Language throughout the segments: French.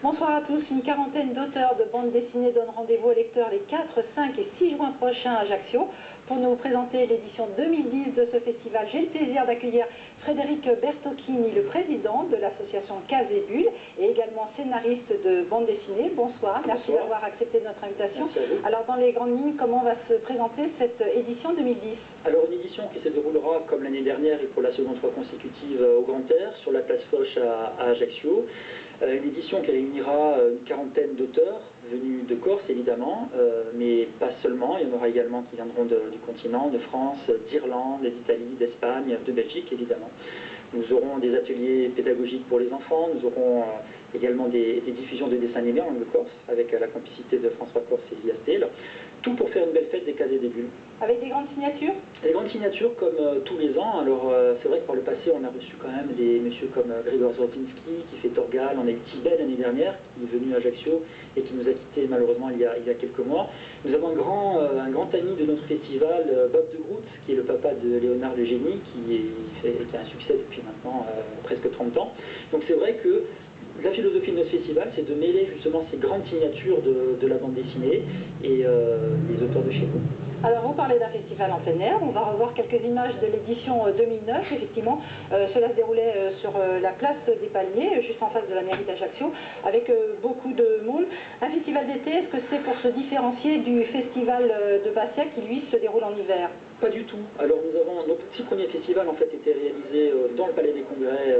Bonsoir à tous. Une quarantaine d'auteurs de bandes dessinées donnent rendez-vous aux lecteurs les 4, 5 et 6 juin prochains à Ajaccio. Pour nous présenter l'édition 2010 de ce festival, j'ai le plaisir d'accueillir Frédéric Bertocchini, le président de l'association Case et Bulles et également scénariste de bande dessinée. Bonsoir, merci d'avoir accepté notre invitation. Alors dans les grandes lignes, comment va se présenter cette édition 2010? Alors une édition qui se déroulera comme l'année dernière et pour la seconde fois consécutive au Grand Air, sur la place Foch à Ajaccio. Une édition qui réunira une quarantaine d'auteurs venus de Corse évidemment, mais pas seulement, il y en aura également qui viendront du continent, de France, d'Irlande, d'Italie, d'Espagne, de Belgique évidemment. Nous aurons des ateliers pédagogiques pour les enfants, nous aurons également des diffusions de dessins animés en langue corse, avec la complicité de François Corse et Elia Stel. Tout pour faire une belle fête des Cases et des Bulles. Avec des grandes signatures? Des grandes signatures comme tous les ans. Alors c'est vrai que par le passé on a reçu quand même des messieurs comme Grégor Zorzinski qui fait Torgal, on a eu Tibet l'année dernière qui est venu à Ajaccio et qui nous a quittés malheureusement il y a quelques mois. Nous avons un grand ami de notre festival, Bob de Groot, qui est le papa de Léonard le Génie, qui a un succès depuis maintenant presque 30 ans. Donc c'est vrai que la philosophie de notre festival, c'est de mêler justement ces grandes signatures de la bande dessinée et les auteurs de chez nous. Alors vous parlez d'un festival en plein air, on va revoir quelques images de l'édition 2009, effectivement, cela se déroulait sur la place des Palmiers, juste en face de la mairie d'Ajaccio, avec beaucoup de monde. Un festival d'été, est-ce que c'est pour se différencier du festival de Bastia qui lui se déroule en hiver? Pas du tout. Alors nous avons, nos petits premiers festivals en fait étaient réalisés dans le Palais des Congrès,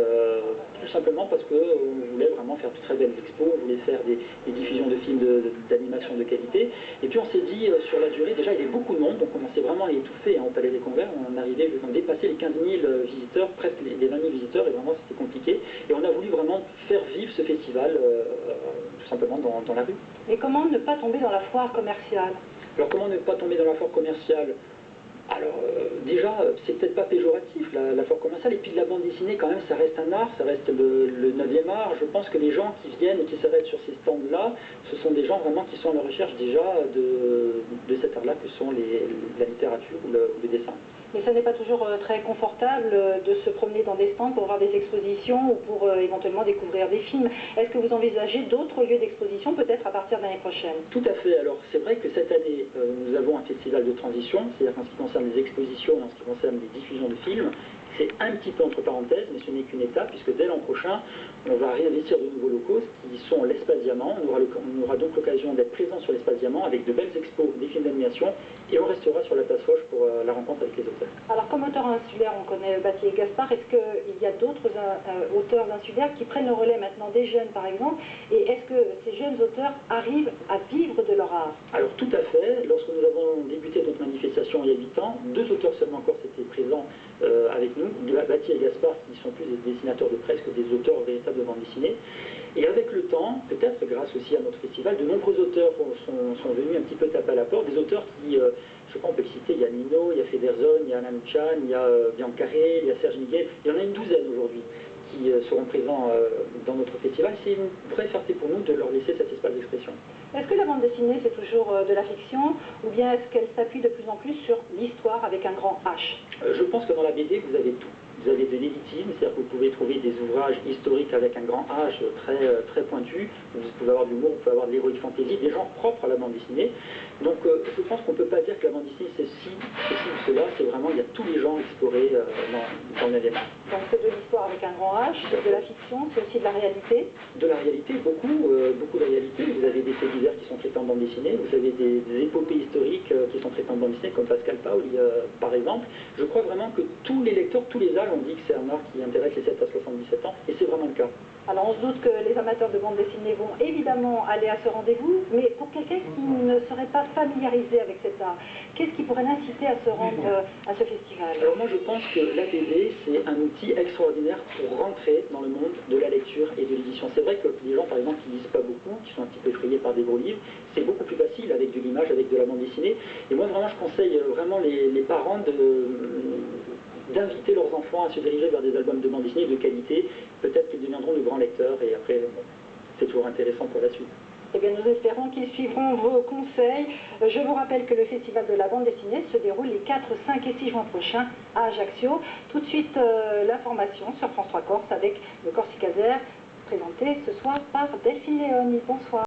tout simplement parce qu'on voulait vraiment faire de très belles expos, on voulait faire des diffusions de films d'animation de qualité. Et puis on s'est dit sur la durée, déjà il y avait beaucoup de monde, donc on commençait vraiment à étouffer au Palais des Congrès, on arrivait, on dépassait les 15 000 visiteurs, presque les 20 000 visiteurs, et vraiment c'était compliqué. Et on a voulu vraiment faire vivre ce festival tout simplement dans la rue. Et comment ne pas tomber dans la foire commerciale? Alors comment ne pas tomber dans la foire commerciale? Alors déjà, c'est peut-être pas péjoratif la foire commerciale, et puis de la bande dessinée quand même, ça reste un art, ça reste le 9e art. Je pense que les gens qui viennent et qui s'arrêtent sur ces stands-là, ce sont des gens vraiment qui sont à la recherche déjà de cet art-là que sont la littérature ou le dessin. Mais ça n'est pas toujours très confortable de se promener dans des stands pour voir des expositions ou pour éventuellement découvrir des films. Est-ce que vous envisagez d'autres lieux d'exposition peut-être à partir de l'année prochaine? Tout à fait. Alors c'est vrai que cette année, nous avons un festival de transition, c'est-à-dire qu'en ce qui concerne les expositions, en ce qui concerne les diffusions de films, c'est un petit peu entre parenthèses, mais ce n'est qu'une étape, puisque dès l'an prochain, on va réinvestir de nouveaux locaux, qui sont l'Espace Diamant. On aura donc l'occasion d'être présent sur l'Espace Diamant avec de belles expos, des films d'animation, et on restera sur la place Foch pour la rencontre avec les auteurs. Alors comme auteur insulaire, on connaît Battier et Gaspard, est-ce qu'il y a d'autres auteurs insulaires qui prennent le relais maintenant des jeunes par exemple, et est-ce que ces jeunes auteurs arrivent à vivre de leur art? Alors tout à fait, lorsque nous avons débuté notre manifestation il y a 8 ans, 2 auteurs seulement encore étaient présents avec nous, Battier et Gaspard qui sont plus des dessinateurs de presse que des auteurs véritablement dessinés. Et avec le temps, peut-être grâce aussi à notre festival, de nombreux auteurs sont venus un petit peu taper à la porte, des auteurs qui, je crois on peut le citer, il y a Nino, il y a Federson, il y a Alain Chan, il y a Biancaré, il y a Serge Miguel, il y en a une douzaine aujourd'hui qui seront présents dans notre festival. C'est une vraie fierté pour nous de leur laisser cet espace d'expression. Est-ce que la bande dessinée c'est toujours de la fiction ou bien est-ce qu'elle s'appuie de plus en plus sur l'histoire avec un grand H? Je pense que dans la BD vous avez tout. Vous avez de l'élitisme, c'est-à-dire que vous pouvez trouver des ouvrages historiques avec un grand H très pointu, vous pouvez avoir de l'humour, vous pouvez avoir de l'héroïque fantasy, des genres propres à la bande dessinée. Donc je pense qu'on ne peut pas dire que la bande dessinée c'est ceci ou cela, c'est vraiment, il y a tous les genres explorés dans le 9e art. Donc c'est de l'histoire avec un grand H, c'est de la fiction, c'est aussi de la réalité? De la réalité, beaucoup de réalité. Vous avez des faits divers qui sont traités en bande dessinée, vous avez des épopées historiques qui sont traitées en bande dessinée, comme Pascal Paoli par exemple. Je crois vraiment que tous les lecteurs, tous les âges, on dit que c'est un art qui intéresse les 7 à 77 ans, et c'est vraiment le cas. Alors on se doute que les amateurs de bande dessinée vont évidemment aller à ce rendez-vous, mais pour quelqu'un qui ne serait pas familiarisé avec cet art, qu'est-ce qui pourrait l'inciter à se rendre à ce festival? Alors moi je pense que la BD c'est un outil extraordinaire pour rentrer dans le monde de la lecture et de l'édition. C'est vrai que les gens par exemple qui lisent pas beaucoup, qui sont un petit peu effrayés par des gros livres, c'est beaucoup plus facile avec de l'image, avec de la bande dessinée. Et moi vraiment je conseille vraiment les parents d'inviter leurs enfants à se diriger vers des albums de bande dessinée de qualité. Peut-être qu'ils deviendront de grands lecteurs et après, c'est toujours intéressant pour la suite. Eh bien, nous espérons qu'ils suivront vos conseils. Je vous rappelle que le Festival de la bande dessinée se déroule les 4, 5 et 6 juin prochains à Ajaccio. Tout de suite, l'information sur France 3 Corse avec le Corsicaser présentée ce soir par Delphine Léonie. Bonsoir.